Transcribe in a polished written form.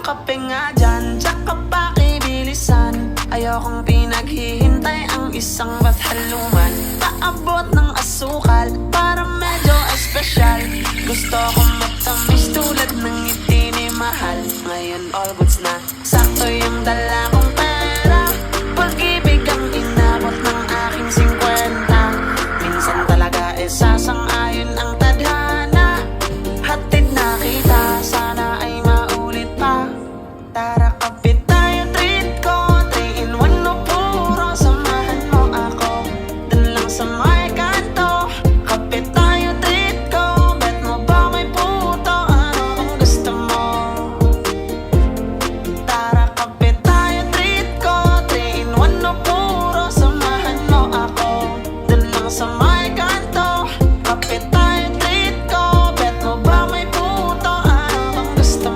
kape nga dyan, tsaka pakibilisan. Ayokong pinaghihintay ang isang bathaluman. Paabot ng asukal para medyo espesyal. Gusto kong matamis tulad ng ngiti ni Mahal. Ngayon all goods na, sakto yung dala ko